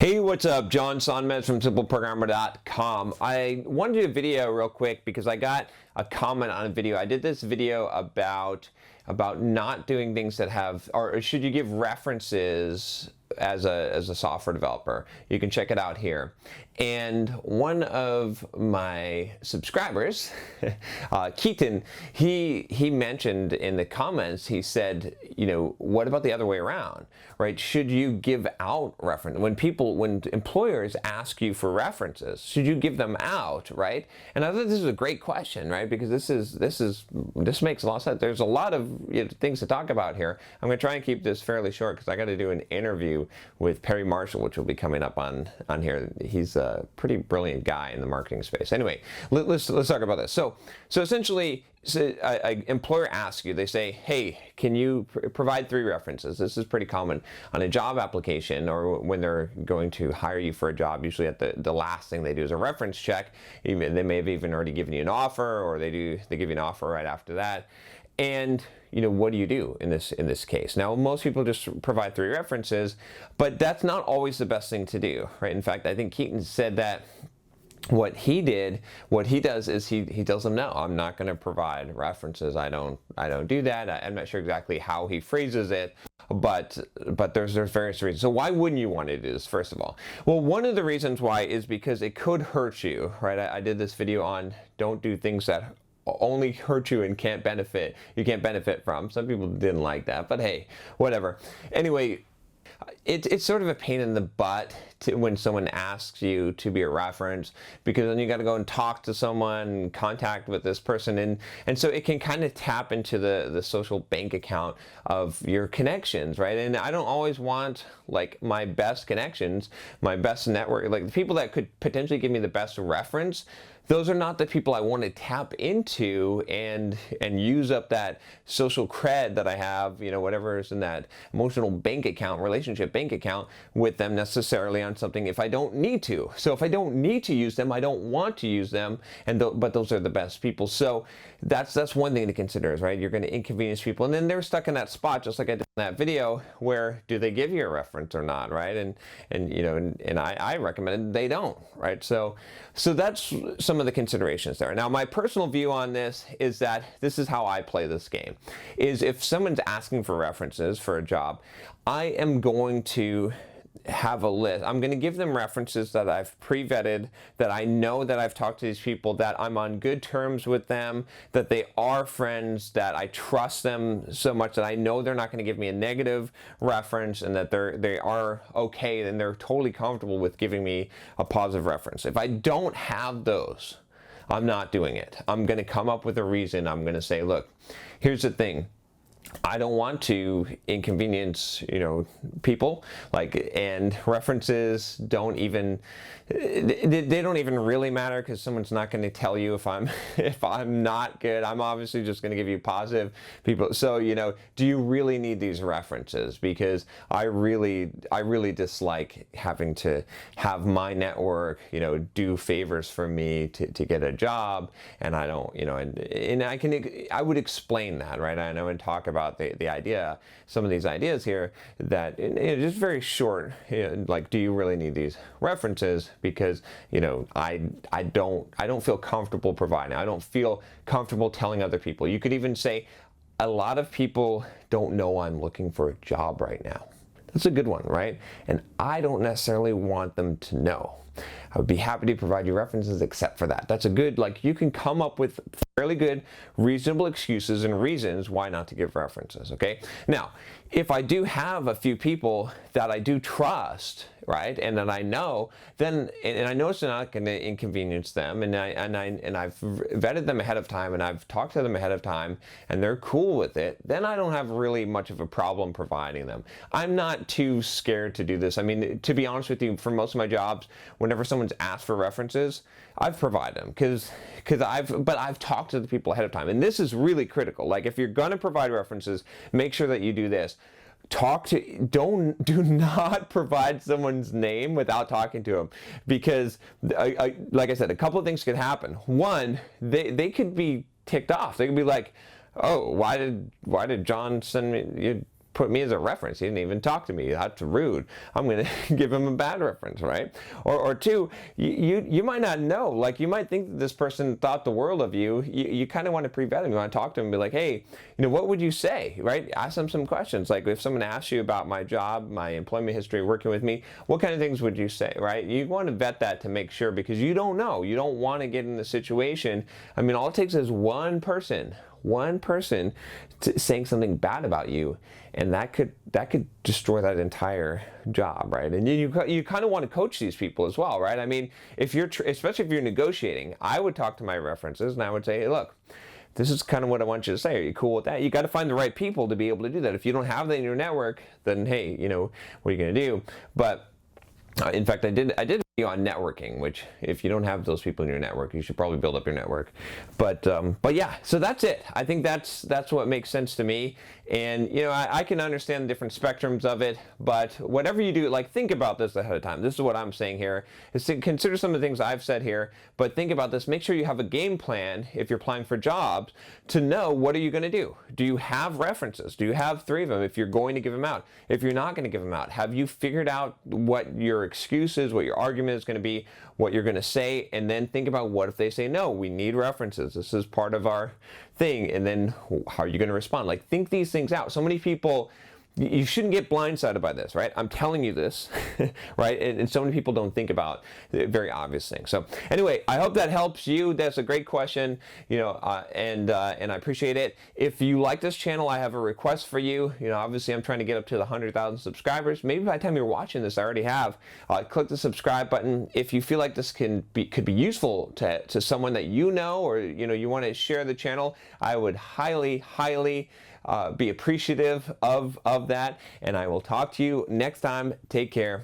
Hey, what's up? John Sonmez from simpleprogrammer.com. I wanted to do a video real quick because I got a comment on a video. I did this video about not doing things that have, or should you give references as a software developer. You can check it out here. And one of my subscribers, Ketan, he mentioned in the comments, he said, what about the other way around, right? Should you give out reference when employers ask you for references? Should you give them out, right? And I thought this is a great question, right? Because this makes a lot of sense. There's a lot of things to talk about here. I'm going to try and keep this fairly short because I got to do an interview with Perry Marshall, which will be coming up on here. He's a pretty brilliant guy in the marketing space. Anyway, let's talk about this. So essentially, an employer asks you, they say, hey, can you provide 3 references? This is pretty common on a job application, or when they're going to hire you for a job. Usually at the last thing they do is a reference check. They may have even already given you an offer, or they give you an offer right after that. And what do you do in this case? Now, most people just provide 3 references, but that's not always the best thing to do, right? In fact, I think Ketan said that what he does is he tells them, no, I'm not going to provide references. I don't do that. I'm not sure exactly how he phrases it, but there's various reasons. So why wouldn't you want to do this, first of all? Well, one of the reasons why is because it could hurt you, right? I did this video on don't do things that only hurt you and you can't benefit from. Some people didn't like that, but hey, whatever. Anyway, it's sort of a pain in the butt when someone asks you to be a reference, because then you got to go and talk to someone, contact with this person, and so it can kind of tap into the social bank account of your connections, right? And I don't always want like my best connections, my best network, like the people that could potentially give me the best reference. Those are not the people I want to tap into and use up that social cred that I have, whatever is in that emotional bank account, relationship bank account with them necessarily on something if I don't need to. So if I don't need to use them, I don't want to use them, but those are the best people. So that's one thing to consider, is right, you're going to inconvenience people, and then they're stuck in that spot, just like I did in that video, where do they give you a reference or not, right? And I recommend they don't, right? So that's some of the considerations there. Now, my personal view on this is that this is how I play this game, is if someone's asking for references for a job, I am going to have a list. I'm going to give them references that I've pre-vetted, that I know that I've talked to these people, that I'm on good terms with them, that they are friends, that I trust them so much that I know they're not going to give me a negative reference, and that they are okay and they're totally comfortable with giving me a positive reference. If I don't have those, I'm not doing it. I'm going to come up with a reason. I'm going to say, look, here's the thing. I don't want to inconvenience, people, and references don't even, they don't even really matter, because someone's not going to tell you if I'm not good. I'm obviously just going to give you positive people. So, do you really need these references? Because I really dislike having to have my network, do favors for me to get a job, and I don't, and I would explain that, right? I know, and talk about the idea, some of these ideas here, that just very short, like, do you really need these references? Because I don't feel comfortable providing. I don't feel comfortable telling other people. You could even say, a lot of people don't know I'm looking for a job right now. That's a good one, right? And I don't necessarily want them to know. I would be happy to provide you references except for that. That's a good, you can come up with fairly good, reasonable excuses and reasons why not to give references, okay? Now, if I do have a few people that I do trust, right, and that I know, then, and I know it's not going to inconvenience them, and I've vetted them ahead of time, and I've talked to them ahead of time, and they're cool with it, then I don't have really much of a problem providing them. I'm not too scared to do this. I mean, to be honest with you, for most of my jobs, whenever someone's asked for references, I've provided them, because I've talked to the people ahead of time, and this is really critical. Like, if you're going to provide references, make sure that you do this. Do not provide someone's name without talking to them, because like I said, a couple of things could happen. One, they could be ticked off. They could be like, oh, why did John send me, put me as a reference. He didn't even talk to me. That's rude. I'm going to give him a bad reference, right? Or two, you might not know. Like, you might think that this person thought the world of you. You kind of want to pre-vet him. You want to talk to him and be like, hey, what would you say, right? Ask them some questions. Like, if someone asks you about my job, my employment history, working with me, what kind of things would you say, right? You want to vet that to make sure, because you don't know. You don't want to get in the situation. I mean, all it takes is one person saying something bad about you, and that could destroy that entire job, right? And you kind of want to coach these people as well, right? I mean, especially if you're negotiating, I would talk to my references and I would say, hey, look, this is kind of what I want you to say. Are you cool with that? You got to find the right people to be able to do that. If you don't have that in your network, then hey, what are you going to do? But in fact, I did a video on networking, which if you don't have those people in your network, you should probably build up your network. But yeah, so that's it. I think that's what makes sense to me. And I can understand the different spectrums of it, but whatever you do, like, think about this ahead of time. This is what I'm saying here, is to consider some of the things I've said here, but think about this. Make sure you have a game plan if you're applying for jobs to know, what are you going to do? Do you have references? Do you have 3 of them if you're going to give them out? If you're not going to give them out, have you figured out what your excuse is, what your argument is going to be, what you're going to say? And then think about, what if they say, no, we need references, this is part of our thing, and then how are you going to respond? Like, think these things out. So many people, you shouldn't get blindsided by this, right? I'm telling you this, right? And so many people don't think about very obvious things. So anyway, I hope that helps you. That's a great question, and I appreciate it. If you like this channel, I have a request for you. Obviously, I'm trying to get up to the 100,000 subscribers. Maybe by the time you're watching this, I already have. Click the subscribe button. If you feel like this could be useful to someone that you know, or you want to share the channel, I would highly be appreciative of that, and I will talk to you next time. Take care.